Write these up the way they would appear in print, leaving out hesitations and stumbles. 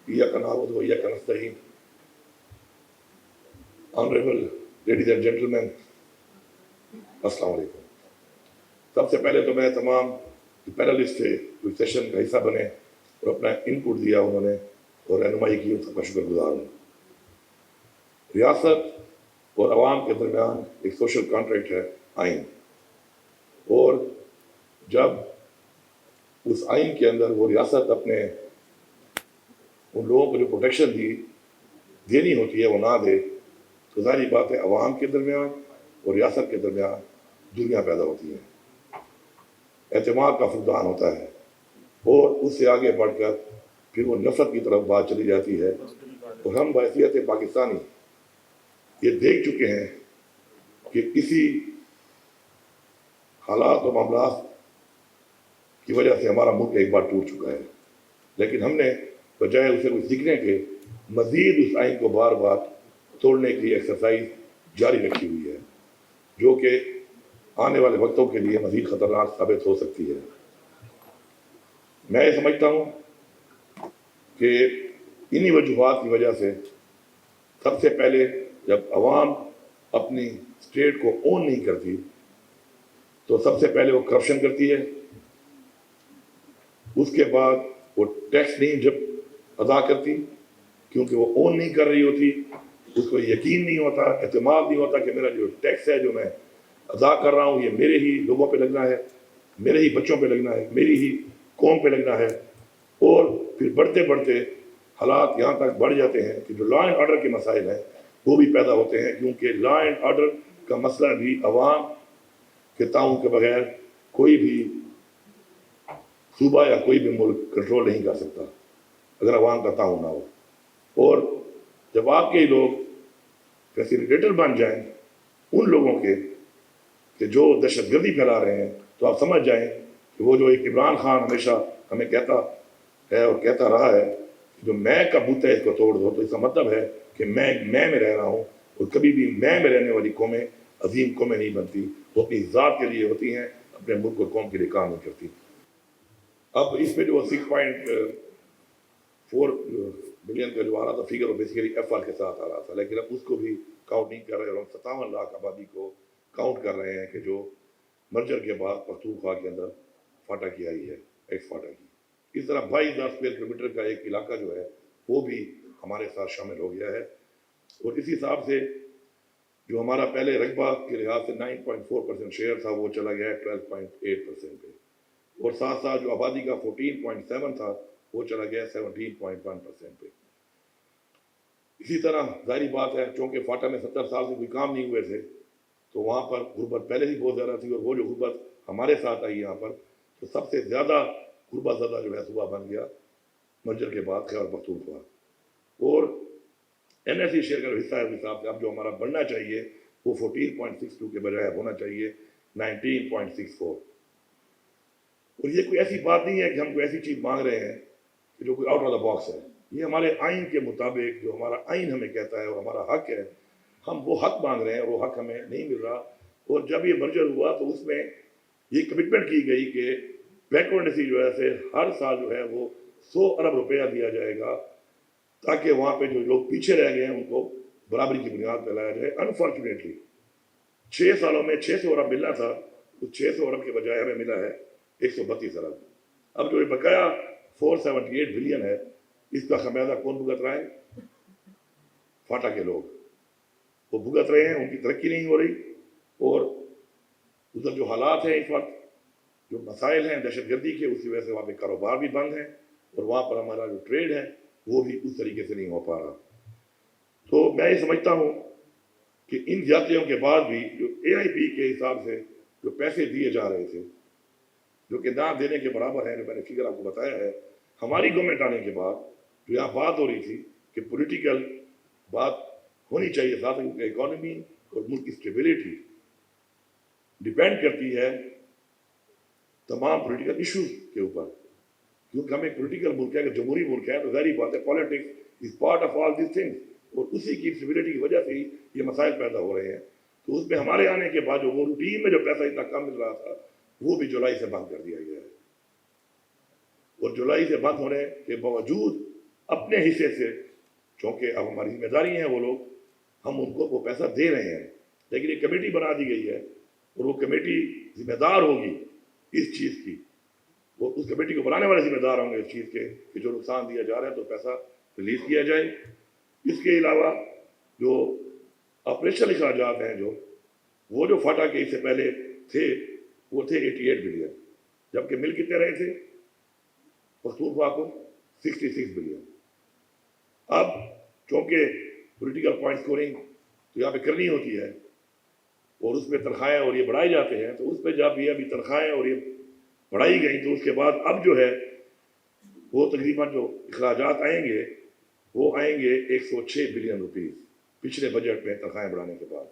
इय्याका नअबुदु व इय्याका नस्तईन। Honourable ladies and gentleman, अस्सलाम वालेकुम। सबसे पहले तो मैं तमाम जो पैनलिस्ट थे, जो सेशन का हिस्सा बने और अपना इनपुट दिया उन्होंने और रहनुमाई की, उनका शुक्रगुजार हूँ। रियासत और आवाम के दरमियान एक सोशल कॉन्ट्रैक्ट है आइन, और जब उस आइन के अंदर वो रियासत अपने उन लोगों को जो प्रोटेक्शन देनी होती है वो ना दे, तो ज़ाहिर बात है अवाम के दरमियान और रियासत के दरमियान दुनिया पैदा होती है, एतमाद का फुकदान होता है, और उससे आगे बढ़कर फिर वो नफरत की तरफ बात चली जाती है। और हम बहैसियत पाकिस्तानी ये देख चुके हैं कि किसी हालात और मामला की वजह से हमारा मुल्क एक बार टूट चुका है, लेकिन हमने बजाय उसे कुछ सीखने के मजीद उस आइन को बार बार तोड़ने की एक्सरसाइज जारी रखी हुई है, जो कि आने वाले वक्तों के लिए मजीद खतरनाक साबित हो सकती है। मैं ये समझता हूँ कि इन्हीं वजूहात की वजह से सबसे पहले जब अवाम अपनी स्टेट को ओन नहीं करती तो सबसे पहले वो करप्शन करती है, उसके बाद वो टैक्स नहीं जब अदा करती क्योंकि वो ओन नहीं कर रही होती, उसको यकीन नहीं होता, एतमाद नहीं होता कि मेरा जो टैक्स है जो मैं अदा कर रहा हूँ ये मेरे ही लोगों पे लगना है, मेरे ही बच्चों पे लगना है, मेरी ही कौम पे लगना है। और फिर बढ़ते बढ़ते हालात यहाँ तक बढ़ जाते हैं कि जो लॉ एंड ऑर्डर के मसाइल हैं वो भी पैदा होते हैं, क्योंकि लॉ एंड ऑर्डर का मसला भी अवाम के ताउन के बगैर कोई भी सूबा या कोई भी मुल्क कंट्रोल नहीं कर सकता अगर अवाम का ताउन ना हो। और जब आपके ही लोग फैसिलिटेटर बन जाएं उन लोगों के कि जो दहशतगर्दी फैला रहे हैं, तो आप समझ जाएं कि वो जो एक इमरान खान हमेशा हमें कहता है और कहता रहा है कि जो मैं का बूता है इसको तोड़ दो, तो इसका मतलब है कि मैं में रह रहा हूँ, और कभी भी मैं में रहने वाली कौमें अजीम कौमें नहीं बनती, वो अपनी ज़ात के लिए होती हैं, अपने मुल्क और कौम के लिए काम नहीं करती। अब इसमें जो 6.4 बिलियन का जो आ रहा था फिगर, वो बेसिकली FR के साथ आ रहा था, लेकिन अब उसको भी काउंट नहीं कर रहे, और हम 57 लाख आबादी को काउंट कर रहे हैं कि जो मर्जर के बाद पख्तूनख्वा के अंदर फाटा की आई है, एक्स फाटा की। इस तरह 22,000 स्क्वायर किलोमीटर का एक इलाका जो है वो भी हमारे साथ शामिल हो गया है, और इस हिसाब से जो हमारा पहले रकबा के लिहाज से 9.4% शेयर था वो चला गया है 12.8% पे, और साथ साथ जो आबादी का 14.7 था वो चला गया 17.1% पे। इसी तरह जाहिर बात है चूँकि फाटा में 70 साल से कोई काम नहीं हुए थे, तो वहाँ पर गुर्बत पहले ही बहुत ज़्यादा थी, और वो जो गुर्बत हमारे साथ आई यहाँ पर, तो सबसे ज़्यादा गुर्बत ज़्यादा जो है सूबा बन गया मर्जर के बाद खैबर पख्तूनख्वा। और NSE शेयर का जो हिस्सा है उस हिसाब से अब जो हमारा बढ़ना चाहिए वो 14.62 के बजाय होना चाहिए 19.64। और ये कोई ऐसी बात नहीं है कि हम कोई ऐसी चीज़ मांग रहे हैं कि जो कोई आउट ऑफ द बॉक्स है, ये हमारे आइन के मुताबिक जो हमारा आइन हमें कहता है और हमारा हक है, हम वो हक मांग रहे हैं, वो हक हमें नहीं मिल रहा। और जब ये मर्जर हुआ तो उसमें ये कमिटमेंट की गई कि बैकवर्ड NSE जो है से हर साल जो है वो 100 अरब रुपया दिया जाएगा, ताकि वहाँ पे जो लोग पीछे रह गए हैं उनको बराबरी की बुनियाद पर लाया जाए। अनफॉर्चुनेटली 6 सालों में 600 अरब मिलना था, उस 600 अरब के बजाय हमें मिला है 132 अरब। अब जो ये बकाया 478 बिलियन है, इसका खमियाजा कौन भुगत रहा है? फाटा के लोग वो भुगत रहे हैं, उनकी तरक्की नहीं हो रही, और उधर जो हालात हैं इस वक्त, जो मसाइल हैं दहशतगर्दी के, उसकी वजह से वहाँ पे कारोबार भी बंद है, और वहाँ पर हमारा जो ट्रेड है वो भी उस तरीके से नहीं हो पा रहा। तो मैं ये समझता हूँ कि इन ज्यादतियों के बाद भी जो AIP के हिसाब से जो पैसे दिए जा रहे थे, जो कि ना देने के बराबर है, जो मैंने फिगर आपको बताया है, हमारी गवर्नमेंट आने के बाद जो यहाँ बात हो रही थी कि पॉलिटिकल बात होनी चाहिए, साथ ही इकोनॉमी और मुल्क की स्टेबिलिटी डिपेंड करती है तमाम पॉलिटिकल इश्यूज के ऊपर, क्योंकि हम एक पॉलिटिकल मुल्क है, अगर जमहूरी मुल्क है तो जाहिर बात है politics is part of all this things, और उसी की स्टेबिलिटी की वजह से ही ये मसाइल पैदा हो रहे हैं। तो उसमें हमारे आने के बाद जो वो रूटीन में जो पैसा इतना कम मिल रहा था वो भी जुलाई से बंद कर दिया गया है, और जुलाई से बंद होने के बावजूद अपने हिस्से से, चूँकि अब हमारी जिम्मेदारी है वो लोग, हम उनको वो पैसा दे रहे हैं, लेकिन एक कमेटी बना दी गई है और वो कमेटी जिम्मेदार होगी इस चीज़ की, वो उस कमेटी को बनाने वाले जिम्मेदार होंगे इस चीज़ के कि जो नुकसान दिया जा रहा है तो पैसा रिलीज किया जाए। इसके अलावा जो ऑपरेशनल अखराजात हैं, जो वो जो फाटा के इससे पहले थे वो थे 88 बिलियन, जबकि मिल कितने रहे थे पख्तूनख्वा को 66 बिलियन। अब चूँकि पॉलिटिकल पॉइंट स्कोरिंग तो यहाँ पे करनी होती है और उसमें तनख्वाहें और ये बढ़ाए जाते हैं, तो उस पर जब ये अभी तनख्वाहें और ये बढ़ाई गई तो उसके बाद अब जो है वो तकरीबन जो अखराजात आएंगे वो आएंगे 106 बिलियन रुपीज़ पिछले बजट में तनख्वाहें बढ़ाने के बाद,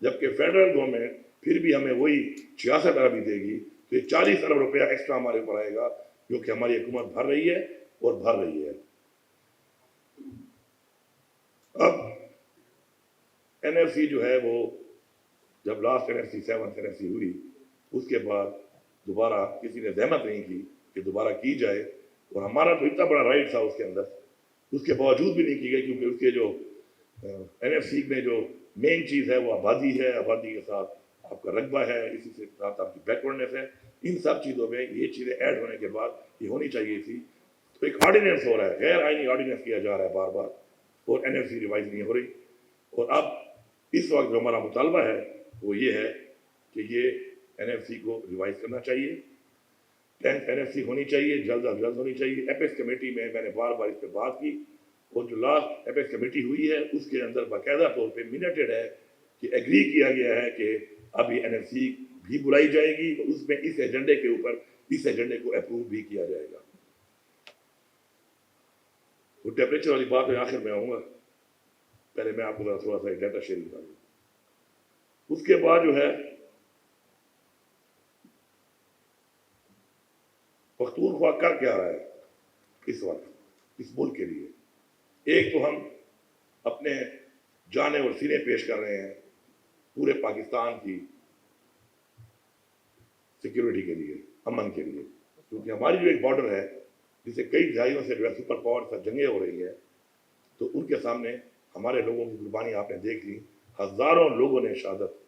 जबकि फेडरल गवर्नमेंट फिर भी हमें वही 66 अरब ही देगी, तो ये 40 अरब रुपया एक्स्ट्रा हमारे ऊपर आएगा जो कि हमारी हुकूमत भर रही है और भर रही है। अब NFC जो है वो जब लास्ट NFC 7th NFC हुई उसके बाद दोबारा किसी ने जहमत नहीं की कि दोबारा की जाए, और हमारा तो इतना बड़ा राइट था उसके अंदर, उसके बावजूद भी नहीं की गई, क्योंकि उसके जो NFC में जो मेन चीज़ है वो आबादी है, आबादी के साथ आपका रकबा है, इसी से साथ आपकी बैकवर्डनेस है, इन सब चीज़ों में ये चीज़ें ऐड होने के बाद ये होनी चाहिए थी। तो एक ऑर्डिनेंस हो रहा है, गैर आइनी ऑर्डिनेंस किया जा रहा है बार बार, और NFC रिवाइज नहीं हो रही। और अब इस वक्त जो हमारा मुतालबा है वो ये है कि ये NFC को रिवाइज करना चाहिए, 10th NFC होनी चाहिए, जल्द अज जल्द होनी चाहिए। एपेक्स कमेटी में मैंने बार बार इस पर बात की, और जो लास्ट एपेक्स कमेटी हुई है उसके अंदर बाकायदा तौर पे मिनटेड है कि एग्री किया गया है कि अब ये NFC भी बुलाई जाएगी और उसमें इस एजेंडे के ऊपर इस एजेंडे को अप्रूव भी किया जाएगा। तो टेम्परेचर वाली बात में आखिर में आऊँगा, पहले मैं आपको थोड़ा सा डाटा शेयरिंग करूँ। उसके बाद जो है पख्तूनख्वा कर क्या रहा है इस वक्त इस मुल्क के लिए। एक तो हम अपने जाने और सीने पेश कर रहे हैं पूरे पाकिस्तान की सिक्योरिटी के लिए, अमन के लिए, क्योंकि हमारी जो एक बॉर्डर है जिसे कई दहाइयों से जो है सुपर पावर से जंगें हो रही है, तो उनके सामने हमारे लोगों की कुर्बानी आपने देख ली, हज़ारों लोगों ने शहादत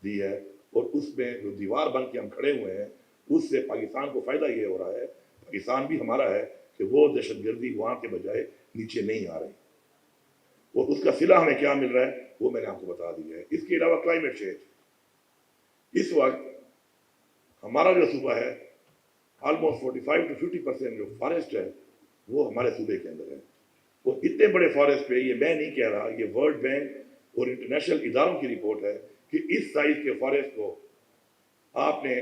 दी है, और उसमें जो दीवार बन के हम खड़े हुए हैं उससे पाकिस्तान को फ़ायदा ये हो रहा है, पाकिस्तान भी हमारा है कि वो दहशतगर्दी वहाँ के बजाय नीचे नहीं आ रही, और उसका सिला हमें क्या मिल रहा है वो मैंने आपको बता दिया है। इसके अलावा क्लाइमेट चेंज, इस वक्त हमारा जो सूबा है ऑलमोस्ट 45 to 50% जो फॉरेस्ट है वो हमारे सूबे के अंदर है, और इतने बड़े फॉरेस्ट पे, ये मैं नहीं कह रहा, ये वर्ल्ड बैंक और इंटरनेशनल इदारों की रिपोर्ट है कि इस साइज के फॉरेस्ट को आपने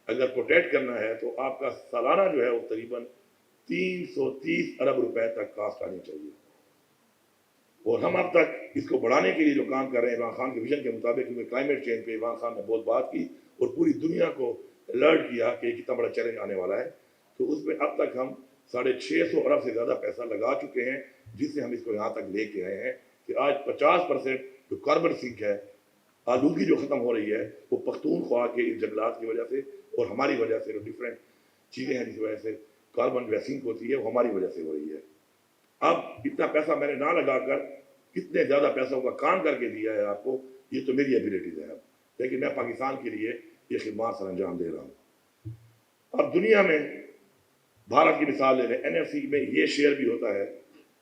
अगर प्रोटेक्ट करना है तो आपका सालाना जो है वो तकरीबन 330 अरब रुपए तक कास्ट आनी चाहिए, और हम अब तक इसको बढ़ाने के लिए जो काम कर रहे हैं इमरान खान के विजन के मुताबिक, क्योंकि क्लाइमेट चेंज पे इमरान खान ने बहुत बात की और पूरी दुनिया को अलर्ट किया कि कितना बड़ा चैलेंज आने वाला है, तो उसमें अब तक हम 650 अरब से ज़्यादा पैसा लगा चुके हैं, जिससे हम इसको यहाँ तक लेके आए हैं कि आज 50% जो कार्बन सिंक है, आलूगी जो ख़त्म हो रही है, वो पख्तूनख्वा के इस जंगलात की वजह से और हमारी वजह से जो डिफरेंट चीज़ें हैं जिस वजह से कार्बन जो सिंक होती है वो हमारी वजह से हो रही है। अब इतना पैसा मैंने ना लगाकर कितने ज़्यादा पैसों का काम करके दिया है आपको, ये तो मेरी एबिलिटीज़ है, लेकिन मैं पाकिस्तान के लिए ये खिदमत सर अंजाम दे रहा हूँ। अब दुनिया में भारत की मिसाल ले लें, NFC में ये शेयर भी होता है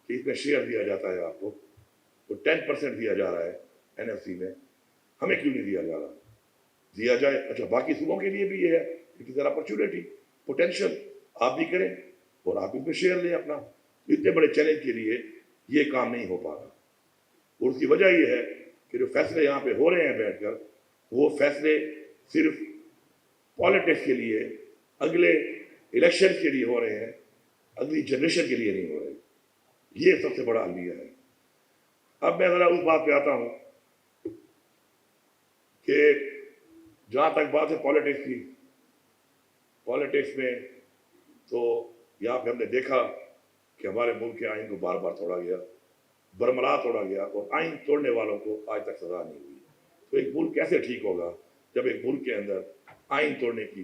कि इसमें शेयर दिया जाता है आपको, तो 10% दिया जा रहा है NFC में, हमें क्यों नहीं दिया जा रहा, दिया जाए। अच्छा, बाकी सूबों के लिए भी ये है कि ज़रा अपॉर्चुनिटी पोटेंशियल आप भी करें और आप इसमें शेयर लें अपना। इतने बड़े चैलेंज के लिए ये काम नहीं हो पा रहा, और उसकी वजह ये है कि जो फैसले यहाँ पे हो रहे हैं बैठकर, वो फैसले सिर्फ पॉलिटिक्स के लिए, अगले इलेक्शन के लिए हो रहे हैं, अगली जनरेशन के लिए नहीं हो रहे। ये सबसे बड़ा अलविया है। अब मैं ज़रा उस बात पे आता हूँ कि जहाँ तक बात है पॉलिटिक्स की, पॉलिटिक्स में तो यहाँ पे हमने देखा कि हमारे मुल्क के आइन को बार बार तोड़ा गया, बरमला तोड़ा गया, और आइन तोड़ने वालों को आज तक सजा नहीं हुई। तो एक मुल्क कैसे ठीक होगा जब एक मुल्क के अंदर आइन तोड़ने की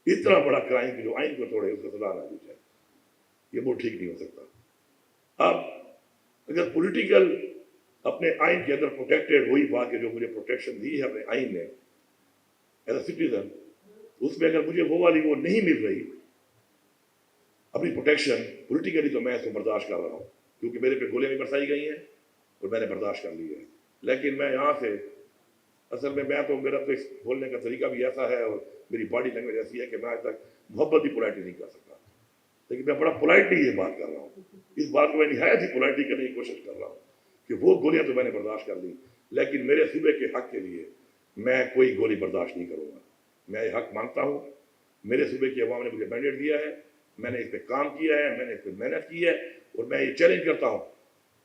इतना बड़ा क्राइम जो आइन को तोड़े उसको सजा ना दी जाए, ये मुल्क ठीक नहीं हो सकता। अब अगर पॉलिटिकल अपने आइन के अंदर प्रोटेक्टेड, वही बात है जो मुझे प्रोटेक्शन दी है अपने आइन ने एज अ सिटीजन, उसमें अगर मुझे वो वाली वो नहीं मिल रही अपनी प्रोटेक्शन पॉलिटिकली, तो मैं इसको बर्दाश्त कर रहा हूँ, क्योंकि मेरे पे गोलियां भी बरसाई गई हैं और मैंने बर्दाश्त कर ली है। लेकिन मैं यहाँ से असल में मैं तो मेरा तो इस बोलने का तरीका भी ऐसा है और मेरी बॉडी लैंग्वेज ऐसी है कि मैं आज तक मोहब्बत भी पोलाइटली नहीं कर सकता, लेकिन मैं बड़ा पोलाइटली ये बात कर रहा हूँ। इस बात को मैं निहायत ही पोलाइटली करने की कोशिश कर रहा हूँ कि वो गोलियां तो मैंने बर्दाश्त कर ली, लेकिन मेरे सूबे के हक के लिए मैं कोई गोली बर्दाश्त नहीं करूँगा। मैं ये हक मांगता हूँ, मेरे सूबे की अवाम ने मुझे मैंडेट दिया है, मैंने इस पर काम किया है, मैंने इस पर मेहनत की है, और मैं ये चैलेंज करता हूँ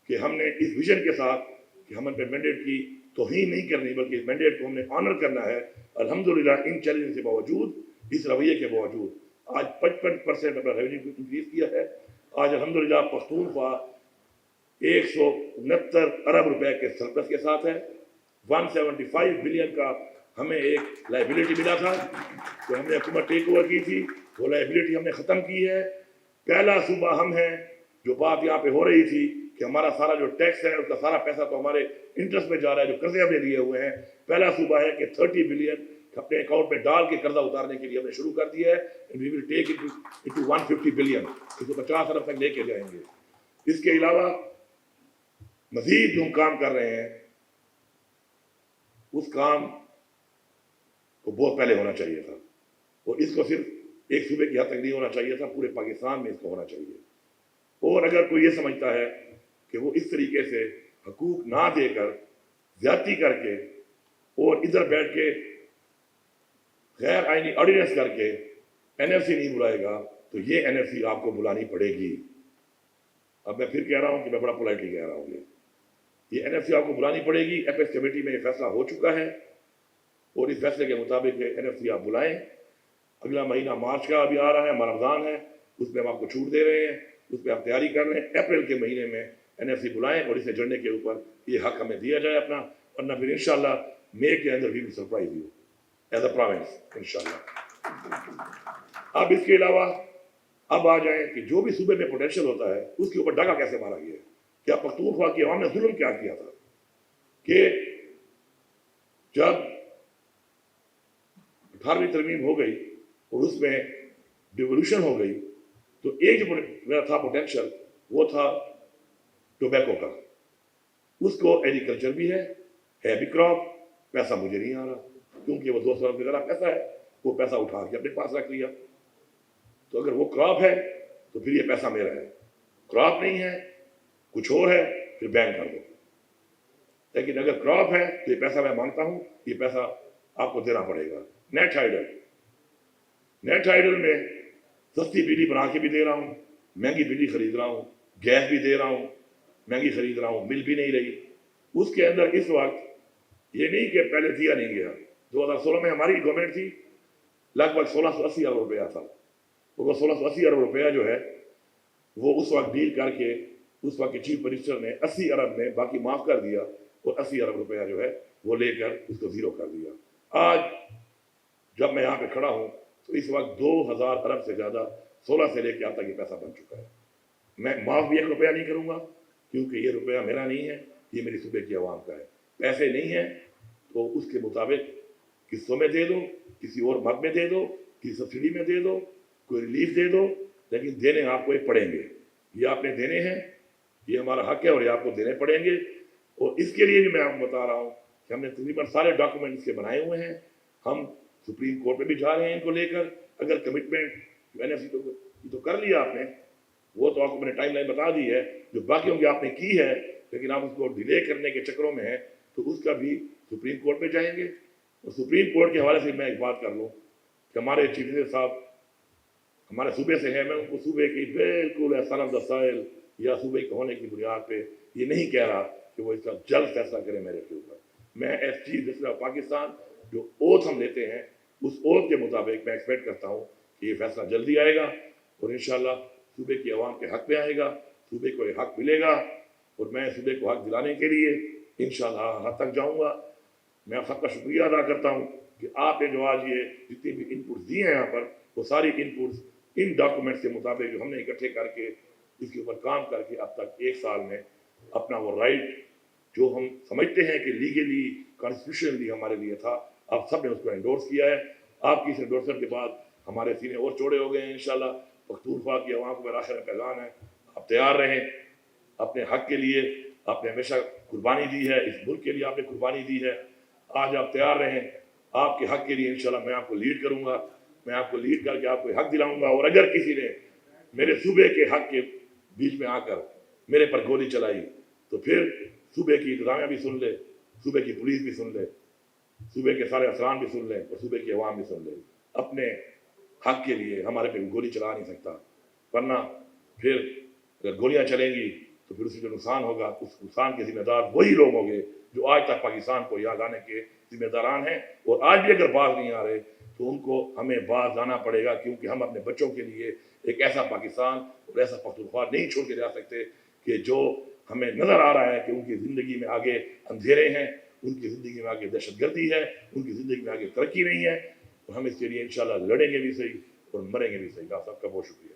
कि हमने इस विजन के साथ कि हम पे मैंडेट की तौहीन नहीं करनी, बल्कि इस मैंडेट को हमने ऑनर करना है। अल्हम्दुलिल्लाह इन चैलेंज के बावजूद, इस रवैये के बावजूद आज 55% अपना रेवेन्यू इंक्रीज किया है। आज अल्हम्दुलिल्लाह पख्तूनख्वा 169 अरब रुपए के सरप्लस के साथ है। 175 बिलियन का हमें एक लाइबिलिटी मिला था, तो हमने हुकूमत टेक ओवर की थी, वो लाइबिलिटी हमने ख़त्म की है। पहला सूबा हम हैं, जो बात यहाँ पे हो रही थी कि हमारा सारा जो टैक्स है उसका सारा पैसा तो हमारे इंटरेस्ट में जा रहा है, जो कर्जे हमने लिए हुए हैं। पहला सूबा है कि 30 बिलियन अपने अकाउंट में डाल के कर्जा उतारने के लिए हमने शुरू कर दिया है। We will take it to 150 billion, इसको 50 अरब तक लेके जाएंगे। इसके अलावा मजीद जो हम काम कर रहे हैं, उस काम को बहुत पहले होना चाहिए था, और इसको सिर्फ एक सूबे की हद तक नहीं होना चाहिए था, पूरे पाकिस्तान में इसको होना चाहिए। और अगर कोई ये समझता है कि वो इस तरीके से हकूक ना देकर ज्यादती करके और इधर बैठ के गैर आईनी ऑर्डिनेंस करके एनएफसी नहीं बुलाएगा, तो ये एनएफसी आपको बुलानी पड़ेगी। अब मैं फिर कह रहा हूं कि मैं बड़ा पोलाइटली कह रहा हूं, ये एनएफसी आपको बुलानी पड़ेगी। एपेक्स कमेटी में ये फैसला हो चुका है, और इस फैसले के मुताबिक एनएफसी आप बुलाएं। अगला महीना मार्च का अभी आ रहा है, रमज़ान है, उसमें हम आपको छूट दे रहे हैं, उस पर आप तैयारी कर रहे हैं। अप्रैल के महीने में एनएफसी बुलाएं और इसे जड़ने के ऊपर ये हक हमें दिया जाए अपना, वरना फिर इंशाल्लाह मई के अंदर we will surprise you as a province इंशाल्लाह। अब इसके अलावा अब आ जाए कि जो भी सूबे में पोटेंशियल होता है उसके ऊपर डाका कैसे मारा गया है। क्या पख्तूनख्वा की अवाम ने जुल्म क्या किया था कि जब 18वीं तरमीम हो गई और उसमें डिवोल्यूशन हो गई, तो एक जो मेरा था पोटेंशियल वो था टोबैको का। उसको एग्रीकल्चर भी है भी क्रॉप, पैसा मुझे नहीं आ रहा, क्योंकि वो 200 अरब का पैसा है, वो पैसा उठा के अपने पास रख लिया। तो अगर वो क्रॉप है तो फिर ये पैसा मेरा है, क्रॉप नहीं है कुछ और है फिर बैन कर दो। लेकिन अगर क्रॉप है तो ये पैसा मैं मांगता हूं, ये पैसा आपको देना पड़ेगा। नेट हाइडल, नेट हाइडल में सस्ती बिजली बना के भी दे रहा हूं, महंगी बिजली खरीद रहा हूं, गैस भी दे रहा हूं, महंगी खरीद रहा हूं, मिल भी नहीं रही। उसके अंदर इस वक्त ये नहीं कि पहले दिया नहीं गया। 2016 में हमारी गवर्नमेंट थी, लगभग 1680 अरब रुपया था। वो 1680 अरब रुपया जो है वो उस वक्त डील करके उस वक्त के चीफ मिनिस्टर ने 80 अरब में बाकी माफ कर दिया, और 80 अरब रुपया जो है वो लेकर उसको जीरो कर दिया। आज जब मैं यहाँ पे खड़ा हूँ तो इस वक्त 2000 अरब से ज्यादा 16 से लेकर आज तक ये पैसा बन चुका है। मैं माफ भी 1 रुपया नहीं करूंगा, क्योंकि ये रुपया मेरा नहीं है, ये मेरी सूबे की आवाम का है। पैसे नहीं है तो उसके मुताबिक किस्तों में दे दो, किसी और मद में दे दो, किसी सब्सिडी में दे दो, कोई रिलीफ दे दो, लेकिन देने आपको ये पड़ेंगे। ये आपने देने हैं, ये हमारा हक है और ये आपको देने पड़ेंगे। और इसके लिए भी मैं आपको बता रहा हूँ कि हमने तकरीबन सारे डॉक्यूमेंट इसके बनाए हुए हैं। हम सुप्रीम कोर्ट में भी जा रहे हैं इनको लेकर। अगर कमिटमेंट एनएफसी तो कर लिया आपने, वो तो आपको मैंने टाइम लाइन बता दी है, जो बाकी की आपने की है, लेकिन आप उसको डिले करने के चक्करों में है, तो उसका भी सुप्रीम कोर्ट में जाएंगे। और सुप्रीम कोर्ट के हवाले से मैं एक बात कर लूँ कि हमारे चीफ मिनिस्टर साहब हमारे सूबे से हैं, मैं उनको सूबे की बिल्कुल सनद दसाइल या सूबे के होने की बुनियाद पे ये नहीं कह रहा कि वो इसका जल्द फैसला करें मेरे के ऊपर। मैं as chief minister of Pakistan जो ओथ हम लेते हैं, उस ओथ के मुताबिक मैं एक्सपेक्ट करता हूँ कि ये फैसला जल्दी आएगा और इंशाल्लाह सूबे की आवाम के हक में आएगा, सूबे को ये हक मिलेगा, और मैं सूबे को हक दिलाने के लिए इंशाल्लाह हद तक जाऊँगा। मैं आप सबका शुक्रिया अदा करता हूँ कि आपने जो आज ये जितनी भी इनपुट्स दिए हैं यहाँ पर, वो सारी इनपुट्स इन डॉक्यूमेंट्स के मुताबिक जो हमने इकट्ठे करके اس کے اوپر کام کر کے اب تک 1 سال میں اپنا وہ رائٹ جو ہم سمجھتے ہیں کہ لیگلی کانسٹیٹیوشنلی ہمارے لیے تھا، آپ سب نے اس کو انڈورس کیا ہے۔ آپ کی اس انڈورسمنٹ کے بعد ہمارے سینے اور چوڑے ہو گئے ہیں انشاءاللہ۔ پختونخوا کی عوام کو میرا آخر میں پیغام ہے، آپ تیار رہیں اپنے حق کے لیے۔ آپ نے ہمیشہ قربانی دی ہے، اس ملک کے لیے آپ نے قربانی دی ہے، آج آپ تیار رہیں آپ کے حق کے لیے۔ انشاءاللہ میں آپ کو لیڈ کروں گا، میں آپ کو لیڈ کر کے آپ کو حق دلاؤں گا۔ اور اگر کسی نے میرے صوبے کے حق کے بیچ میں آ کر میرے پر گولی چلائی تو پھر صوبے کی انتظامیہ بھی سن لے، صوبے کی پولیس بھی سن لے، صوبے کے سارے افسران بھی سن لیں اور صوبے کی عوام بھی سن لے۔ اپنے حق کے لیے ہمارے پہ گولی چلا نہیں سکتا، ورنہ پھر اگر گولیاں چلیں گی تو پھر اس سے جو نقصان ہوگا، اس نقصان کے ذمہ دار وہی لوگ ہوں گے جو آج تک پاکستان کو یہاں لانے کے ذمہ داران ہیں، اور آج بھی اگر باز نہیں آ رہے تو ان کو ہمیں باز لانا پڑے گا، کیونکہ ہم اپنے بچوں کے لیے ایک ایسا پاکستان اور ایسا پختونخوا نہیں چھوڑ کے جا سکتے کہ جو ہمیں نظر آ رہا ہے کہ ان کی زندگی میں آگے اندھیرے ہیں، ان کی زندگی میں آگے دہشت گردی ہے، ان کی زندگی میں آگے ترقی نہیں ہے۔ اور ہم اس کے لیے انشاءاللہ لڑیں گے بھی صحیح اور مریں گے بھی صحیح۔ آپ سب کا بہت شکریہ۔